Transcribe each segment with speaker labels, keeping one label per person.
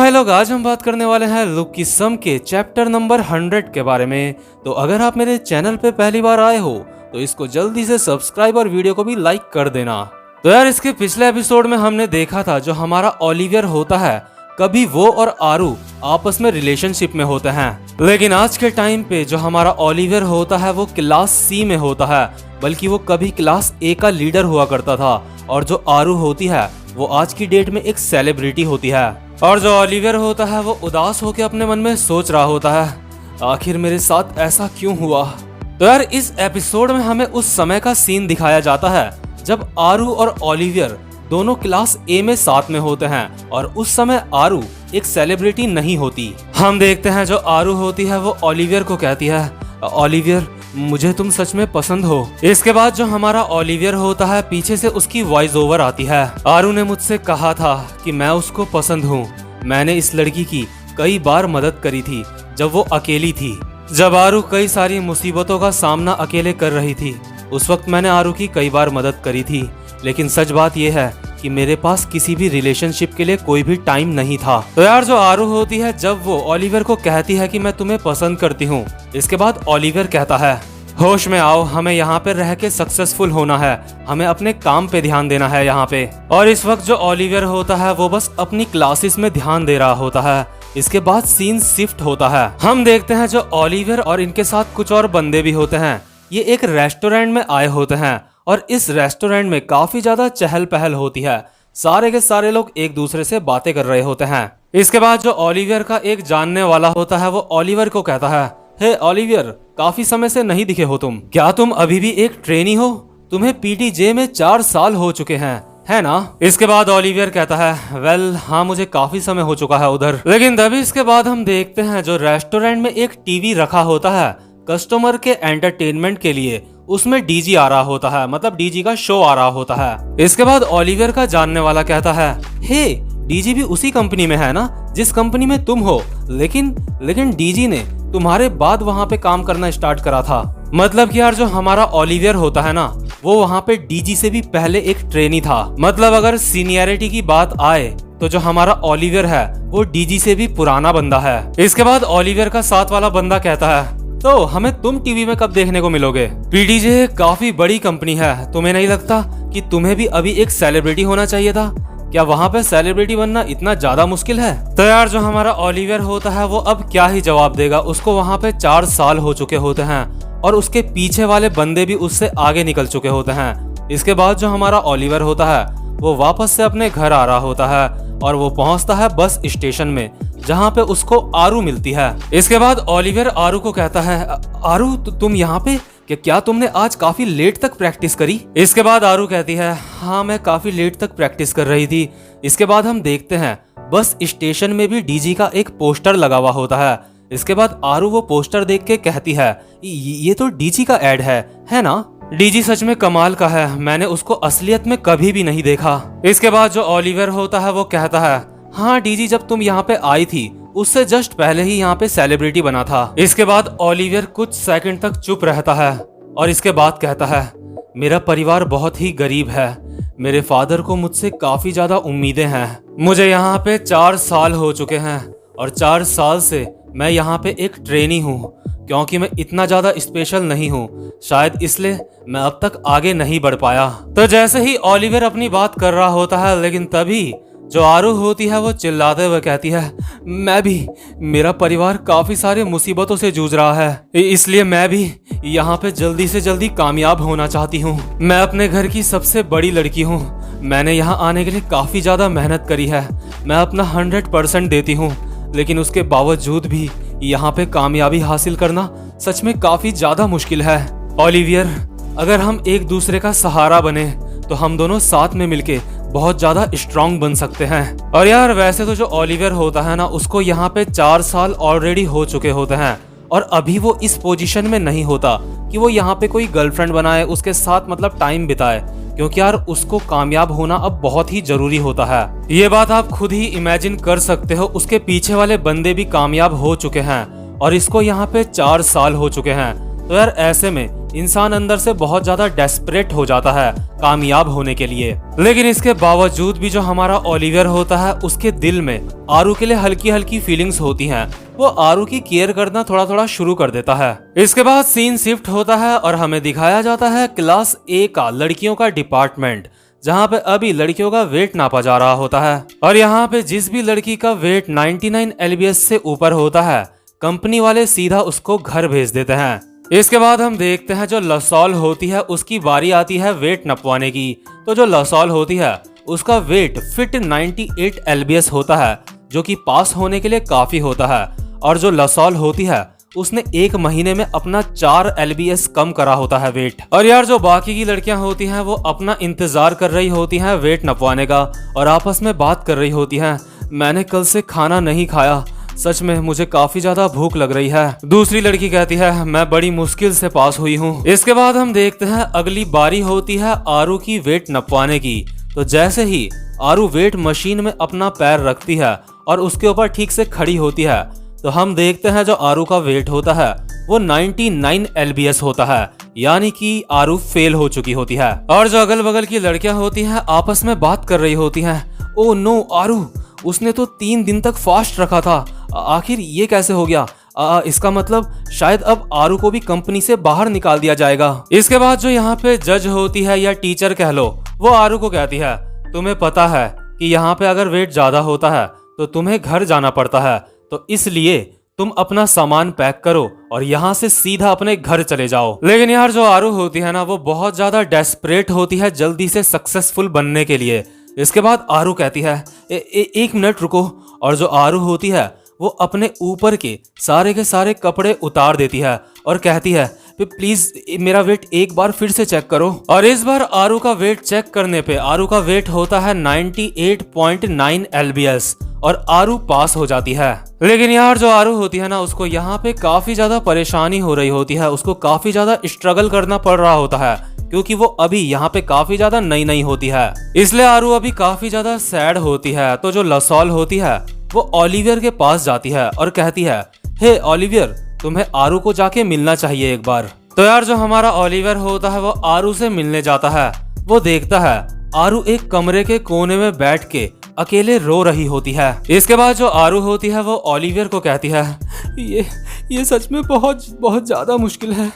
Speaker 1: भाई लोग, आज हम बात करने वाले हैं लुक की सम के चैप्टर नंबर 100 के बारे में। तो अगर आप मेरे चैनल पे पहली बार आए हो तो इसको जल्दी से सब्सक्राइब और वीडियो को भी लाइक कर देना। तो यार, इसके पिछले एपिसोड में हमने देखा था जो हमारा ओलिवियर होता है, कभी वो और आरू आपस में रिलेशनशिप में होते हैं, लेकिन आज के टाइम पे जो हमारा ओलिवियर होता है वो क्लास सी में होता है, बल्कि वो कभी क्लास ए का लीडर हुआ करता था। और जो आरू होती है वो आज की डेट में एक सेलिब्रिटी होती है। और जो ओलिवियर होता है वो उदास होकर अपने मन में सोच रहा होता है, आखिर मेरे साथ ऐसा क्यों हुआ। तो यार, इस एपिसोड में हमें उस समय का सीन दिखाया जाता है जब आरू और ओलिवियर दोनों क्लास ए में साथ में होते हैं, और उस समय आरू एक सेलिब्रिटी नहीं होती। हम देखते हैं जो आरू होती है वो ओलिवियर को कहती है, ओलिवियर मुझे तुम सच में पसंद हो। इसके बाद जो हमारा ओलिवियर होता है, पीछे से उसकी वॉइस ओवर आती है, आरू ने मुझसे कहा था कि मैं उसको पसंद हूँ। मैंने इस लड़की की कई बार मदद करी थी जब वो अकेली थी। जब आरू कई सारी मुसीबतों का सामना अकेले कर रही थी, उस वक्त मैंने आरू की कई बार मदद करी थी। लेकिन सच बात यह है कि मेरे पास किसी भी रिलेशनशिप के लिए कोई भी टाइम नहीं था। तो यार, जो आरू होती है जब वो ओलिवियर को कहती है कि मैं तुम्हें पसंद करती हूँ, इसके बाद ओलिवियर कहता है, होश में आओ, हमें यहाँ पे रह के सक्सेसफुल होना है, हमें अपने काम पे ध्यान देना है यहाँ पे। और इस वक्त जो ओलिवियर होता है वो बस अपनी क्लासेस में ध्यान दे रहा होता है। इसके बाद सीन शिफ्ट होता है। हम देखते हैं जो ओलिवियर और इनके साथ कुछ और बंदे भी होते हैं, ये एक रेस्टोरेंट में आए होते हैं, और इस रेस्टोरेंट में काफी ज्यादा चहल पहल होती है। सारे के सारे लोग एक दूसरे से बातें कर रहे होते हैं। इसके बाद जो ओलिवियर का एक जानने वाला होता है वो ओलिवियर को कहता है, हे ओलिवियर, काफी समय से नहीं दिखे हो तुम, क्या तुम अभी भी एक ट्रेनी हो? तुम्हें पीटीजे में 4 साल हो चुके हैं, है ना? इसके बाद ओलिवियर कहता है, वेल हाँ, मुझे काफी समय हो चुका है उधर। लेकिन तभी इसके बाद हम देखते हैं जो रेस्टोरेंट में एक टीवी रखा होता है कस्टमर के एंटरटेनमेंट के लिए, उसमें डीजी आ रहा होता है, मतलब डीजी का शो आ रहा होता है। इसके बाद ओलिवियर का जानने वाला कहता है, हे, डीजी भी उसी कंपनी में है ना जिस कंपनी में तुम हो, लेकिन डीजी ने तुम्हारे बाद वहाँ पे काम करना स्टार्ट करा था। मतलब कि यार, जो हमारा ओलिवियर होता है ना, वो वहाँ पे डीजी से भी पहले एक ट्रेनी था। मतलब अगर सीनियरिटी की बात आए तो जो हमारा ओलिवियर है वो डीजी से भी पुराना बंदा है। इसके बाद ओलिवियर का साथ वाला बंदा कहता है, तो हमें तुम टीवी में कब देखने को मिलोगे? पीटीजे काफी बड़ी कंपनी है, तुम्हें नहीं लगता कि तुम्हें भी अभी एक सेलिब्रिटी होना चाहिए था? क्या वहाँ पे सेलिब्रिटी बनना इतना ज्यादा मुश्किल है? तो यार, जो हमारा ओलिवियर होता है वो अब क्या ही जवाब देगा। उसको वहाँ पे 4 साल हो चुके होते हैं, और उसके पीछे वाले बंदे भी उससे आगे निकल चुके होते हैं। इसके बाद जो हमारा ओलिवियर होता है वो वापस से अपने घर आ रहा होता है, और वो पहुंचता है बस स्टेशन में, जहाँ पे उसको आरू मिलती है। इसके बाद ओलिवियर आरू को कहता है, आरू तुम यहाँ पे? क्या तुमने आज काफी लेट तक प्रैक्टिस करी? इसके बाद आरू कहती है, हाँ, मैं काफी लेट तक प्रैक्टिस कर रही थी। इसके बाद हम देखते हैं बस स्टेशन में भी डीजी का एक पोस्टर लगा हुआ होता है। इसके बाद आरू वो पोस्टर देख के कहती है, ये तो डीजी का एड है ना? डीजी सच में कमाल का है, मैंने उसको असलियत में कभी भी नहीं देखा। इसके बाद जो ओलिवियर होता है वो कहता है, हाँ, डीजी जब तुम यहाँ पे आई थी उससे जस्ट पहले ही यहाँ पे सेलिब्रिटी बना था। इसके बाद ओलिवियर कुछ सेकंड तक चुप रहता है, और इसके बाद कहता है, मेरा परिवार बहुत ही गरीब है, मेरे फादर को मुझसे काफी ज्यादा उम्मीदें हैं। मुझे यहाँ पे 4 साल हो चुके हैं, और 4 साल से मैं यहाँ पे एक ट्रेनी हूँ, क्योंकि मैं इतना ज्यादा स्पेशल नहीं हूँ, शायद इसलिए मैं अब तक आगे नहीं बढ़ पाया। तो जैसे ही ओलिवियर अपनी बात कर रहा होता है, लेकिन तभी जो आरू होती है वो चिल्लाते हुए कहती है, मैं भी, मेरा परिवार काफी सारे मुसीबतों से जूझ रहा है, इसलिए मैं भी यहाँ पे जल्दी से जल्दी कामयाब होना चाहती हूँ। मैं अपने घर की सबसे बड़ी लड़की हूँ, मैंने यहाँ आने के लिए काफी ज्यादा मेहनत करी है, मैं अपना 100% देती हूँ, लेकिन उसके बावजूद भी यहाँ पे कामयाबी हासिल करना सच में काफी ज्यादा मुश्किल है। ओलिवियर, अगर हम एक दूसरे का सहारा बने तो हम दोनों साथ में मिलके बहुत ज्यादा स्ट्रांग बन सकते हैं। और यार, वैसे तो जो ओलिवियर होता है ना, उसको यहाँ पे 4 साल ऑलरेडी हो चुके होते हैं, और अभी वो इस पोजीशन में नहीं होता कि वो यहाँ पे कोई गर्लफ्रेंड बनाए, उसके साथ मतलब टाइम बिताए, क्योंकि यार उसको कामयाब होना अब बहुत ही जरूरी होता है। ये बात आप खुद ही इमेजिन कर सकते हो, उसके पीछे वाले बंदे भी कामयाब हो चुके हैं, और इसको यहाँ पे 4 साल हो चुके हैं। तो यार ऐसे में इंसान अंदर से बहुत ज्यादा डेस्परेट हो जाता है कामयाब होने के लिए। लेकिन इसके बावजूद भी जो हमारा ओलिवर होता है उसके दिल में आरू के लिए हल्की हल्की फीलिंग्स होती हैं। वो आरू की केयर करना थोड़ा थोड़ा शुरू कर देता है। इसके बाद सीन शिफ्ट होता है और हमें दिखाया जाता है क्लास ए का लड़कियों का डिपार्टमेंट, जहाँ पे अभी लड़कियों का वेट नापा जा रहा होता है। और यहाँ पे जिस भी लड़की का वेट 99 LBS से ऊपर होता है, कंपनी वाले सीधा उसको घर भेज देते हैं। इसके बाद हम देखते हैं जो लसॉल होती है उसकी बारी आती है वेट नपवाने की। तो जो लसॉल होती है उसका वेट फिट 98 LBS होता है, जो कि पास होने के लिए काफी होता है। और जो लसॉल होती है उसने 1 महीने में अपना 4 LBS कम करा होता है वेट। और यार जो बाकी की लड़कियां होती हैं वो अपना इंतजार कर रही होती हैं वेट नपवाने का और आपस में बात कर रही होती हैं, मैंने कल से खाना नहीं खाया, सच में मुझे काफी ज्यादा भूख लग रही है। दूसरी लड़की कहती है मैं बड़ी मुश्किल से पास हुई हूँ। इसके बाद हम देखते हैं अगली बारी होती है आरू की वेट नपवाने की। तो जैसे ही आरू वेट मशीन में अपना पैर रखती है और उसके ऊपर ठीक से खड़ी होती है, तो हम देखते हैं जो आरू का वेट होता है वो 99 LBS होता है, यानी कि आरू फेल हो चुकी होती है। और जो अगल बगल की लड़कियां होती हैं आपस में बात कर रही होती हैं, ओ नो आरू, उसने तो 3 दिन तक फास्ट रखा था, आखिर ये कैसे हो गया? इसका मतलब शायद अब आरू को भी कंपनी से बाहर निकाल दिया जाएगा। इसके बाद जो यहाँ पे जज होती है या टीचर कह लो, वो आरू को कहती है तुम्हें पता है कि यहाँ पे अगर वेट ज्यादा होता है तो तुम्हें घर जाना पड़ता है, तो इसलिए तुम अपना सामान पैक करो और यहाँ से सीधा अपने घर चले जाओ। लेकिन यार जो आरू होती है ना वो बहुत ज्यादा डेस्परेट होती है जल्दी से सक्सेसफुल बनने के लिए। इसके बाद आरू कहती है एक मिनट रुको। और जो आरू होती है वो अपने ऊपर के सारे कपड़े उतार देती है और कहती है प्लीज मेरा वेट एक बार फिर से चेक करो। और इस बार आरू का वेट चेक करने पे आरू का वेट होता है 98.9 LBS और आरू पास हो जाती है। लेकिन यार जो आरू होती है ना उसको यहाँ पे काफी ज्यादा परेशानी हो रही होती है, उसको काफी ज्यादा स्ट्रगल करना पड़ रहा होता है क्योंकि वो अभी यहाँ पे काफी ज्यादा नई होती है, इसलिए आरू अभी काफी ज्यादा सैड होती है। तो जो लसॉल होती है वो ओलिवियर के पास जाती है और कहती है हे ओलिवियर, तुम्हें आरू को जाके मिलना चाहिए एक बार। तो यार जो हमारा ओलिवियर होता है वो आरू से मिलने जाता है। वो देखता है आरू एक कमरे के कोने में बैठ के अकेले रो रही होती है। इसके बाद जो आरू होती है वो ओलिवियर को कहती है ये सच में बहुत ज्यादा मुश्किल है,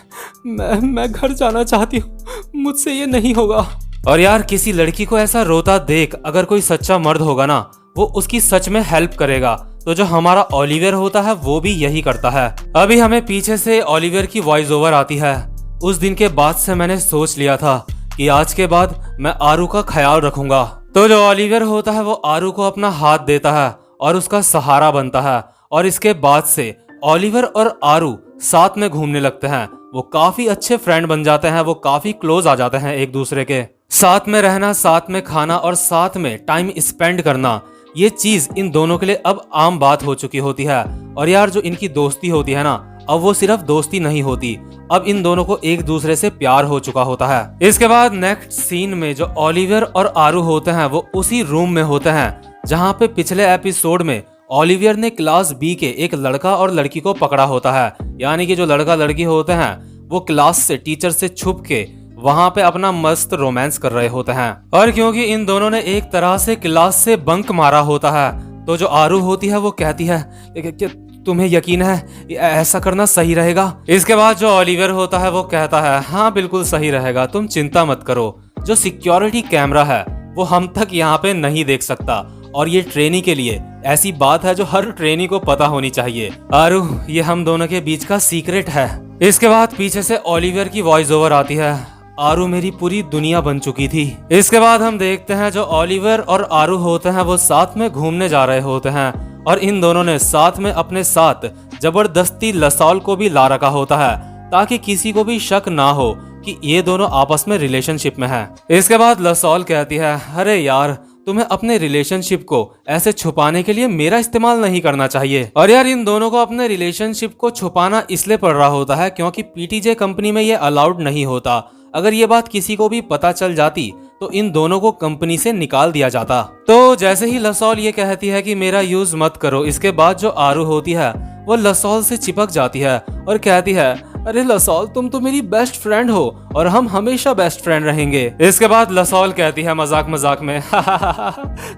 Speaker 1: मैं घर जाना चाहती हूँ, मुझसे ये नहीं होगा। और यार किसी लड़की को ऐसा रोता देख अगर कोई सच्चा मर्द होगा ना वो उसकी सच में हेल्प करेगा। तो जो हमारा ओलिवियर होता है वो भी यही करता है। अभी हमें पीछे से ओलिवियर की वॉइस ओवर आती है, उस दिन के बाद से मैंने सोच लिया था कि आज के बाद मैं आरू का ख्याल रखूंगा। तो जो ओलिवियर होता है वो आरू को अपना हाथ देता है और उसका सहारा बनता है। और इसके बाद से ओलिवियर और आरू साथ में घूमने लगते हैं। वो काफी अच्छे फ्रेंड बन जाते हैं, वो काफी क्लोज आ जाते हैं एक दूसरे के। साथ में रहना, साथ में खाना और साथ में टाइम स्पेंड करना, ये चीज इन दोनों के लिए अब आम बात हो चुकी होती है। और यार जो इनकी दोस्ती होती है ना, अब वो सिर्फ दोस्ती नहीं होती, अब इन दोनों को एक दूसरे से प्यार हो चुका होता है। इसके बाद नेक्स्ट सीन में जो ओलिवियर और आरू होते हैं वो उसी रूम में होते हैं जहाँ पे पिछले एपिसोड में ओलिवियर ने क्लास बी के एक लड़का और लड़की को पकड़ा होता है। यानी कि जो लड़का लड़की होते हैं वो क्लास से टीचर से छुप के वहां पे अपना मस्त रोमांस कर रहे होते हैं। और क्योंकि इन दोनों ने एक तरह से क्लास से बंक मारा होता है, तो जो आरू होती है वो कहती है क्या तुम्हें यकीन है ऐसा करना सही रहेगा? इसके बाद जो ओलिवियर होता है वो कहता है हाँ बिल्कुल सही रहेगा, तुम चिंता मत करो, जो सिक्योरिटी कैमरा है वो हम तक यहाँ पे नहीं देख सकता और ये ट्रेनी के लिए ऐसी बात है जो हर ट्रेनी को पता होनी चाहिए। आरू, ये हम दोनों के बीच का सीक्रेट है। इसके बाद पीछे से ओलिवियर की वॉइस ओवर आती है, आरू मेरी पूरी दुनिया बन चुकी थी। इसके बाद हम देखते हैं जो ओलिवियर और आरू होते हैं वो साथ में घूमने जा रहे होते हैं और इन दोनों ने साथ में अपने साथ जबरदस्ती लसॉल को भी ला रखा होता है ताकि किसी को भी शक ना हो कि ये दोनों आपस में रिलेशनशिप में हैं। इसके बाद लसॉल कहती है अरे यार, तुम्हें अपने रिलेशनशिप को ऐसे छुपाने के लिए मेरा इस्तेमाल नहीं करना चाहिए। और यार इन दोनों को अपने रिलेशनशिप को छुपाना इसलिए पड़ रहा होता है क्योंकि पीटीजे कंपनी में ये अलाउड नहीं होता। अगर ये बात किसी को भी पता चल जाती तो इन दोनों को कंपनी से निकाल दिया जाता। तो जैसे ही लसॉल ये कहती है कि मेरा यूज मत करो, इसके बाद जो आरू होती है वो लसॉल से चिपक जाती है और कहती है अरे लसॉल, तुम तो मेरी बेस्ट फ्रेंड हो और हम हमेशा बेस्ट फ्रेंड रहेंगे। इसके बाद लसॉल कहती है मजाक मजाक में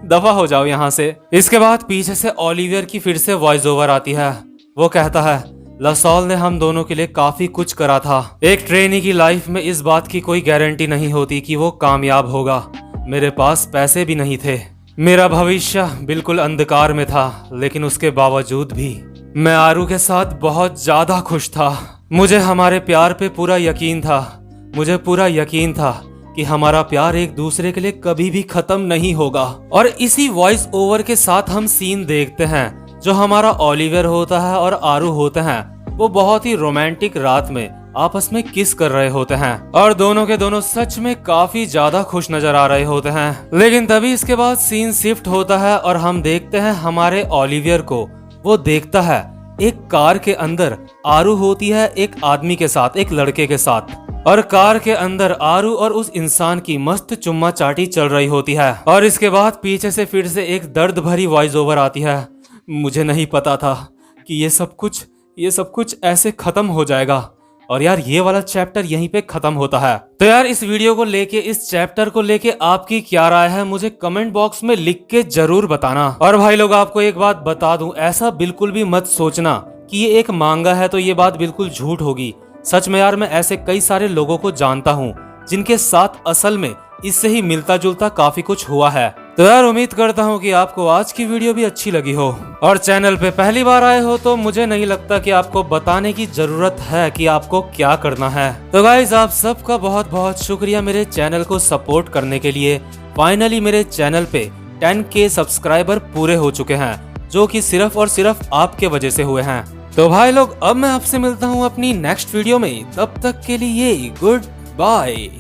Speaker 1: दफा हो जाओ यहाँ से। इसके बाद पीछे से ओलिवियर की फिर से वॉइस ओवर आती है। वो कहता है लसॉल ने हम दोनों के लिए काफी कुछ करा था। एक ट्रेनी की लाइफ में इस बात की कोई गारंटी नहीं होती कि वो कामयाब होगा। मेरे पास पैसे भी नहीं थे, मेरा भविष्य बिल्कुल अंधकार में था, लेकिन उसके बावजूद भी मैं आरू के साथ बहुत ज्यादा खुश था। मुझे हमारे प्यार पे पूरा यकीन था। मुझे पूरा यकीन था कि हमारा प्यार एक दूसरे के लिए कभी भी खत्म नहीं होगा। और इसी वॉइस ओवर के साथ हम सीन देखते हैं जो हमारा ओलिवियर होता है और आरू होते हैं। वो बहुत ही रोमांटिक रात में आपस में किस कर रहे होते हैं और दोनों के दोनों सच में काफी ज्यादा खुश नजर आ रहे होते हैं। लेकिन तभी इसके बाद सीन शिफ्ट होता है और हम देखते हैं हमारे ओलिवियर को। वो देखता है एक कार के अंदर आरू होती है एक आदमी के साथ, एक लड़के के साथ, और कार के अंदर आरू और उस इंसान की मस्त चुम्मा चाटी चल रही होती है। और इसके बाद पीछे से फिर से एक दर्द भरी वॉइस ओवर आती है। मुझे नहीं पता था कि ये सब कुछ ऐसे खत्म हो जाएगा। और यार ये वाला चैप्टर यहीं पे खत्म होता है। तो यार इस वीडियो को लेके, इस चैप्टर को लेके आपकी क्या राय है मुझे कमेंट बॉक्स में लिख के जरूर बताना। और भाई लोग आपको एक बात बता दूं, ऐसा बिल्कुल भी मत सोचना कि ये एक मांगा है तो ये बात बिल्कुल झूठ होगी। सच में यार मैं ऐसे कई सारे लोगों को जानता हूँ जिनके साथ असल में इससे ही मिलता जुलता काफी कुछ हुआ है। तो यार उम्मीद करता हूँ कि आपको आज की वीडियो भी अच्छी लगी हो। और चैनल पे पहली बार आए हो तो मुझे नहीं लगता कि आपको बताने की जरूरत है कि आपको क्या करना है। तो गाइज आप सबका बहुत बहुत शुक्रिया मेरे चैनल को सपोर्ट करने के लिए। फाइनली मेरे चैनल पे 10K सब्सक्राइबर पूरे हो चुके हैं, जो कि सिर्फ और सिर्फ आपके वजह से हुए हैं। तो भाई लोग अब मैं आपसे मिलता हूँ अपनी नेक्स्ट वीडियो में, तब तक के लिए गुड बाय।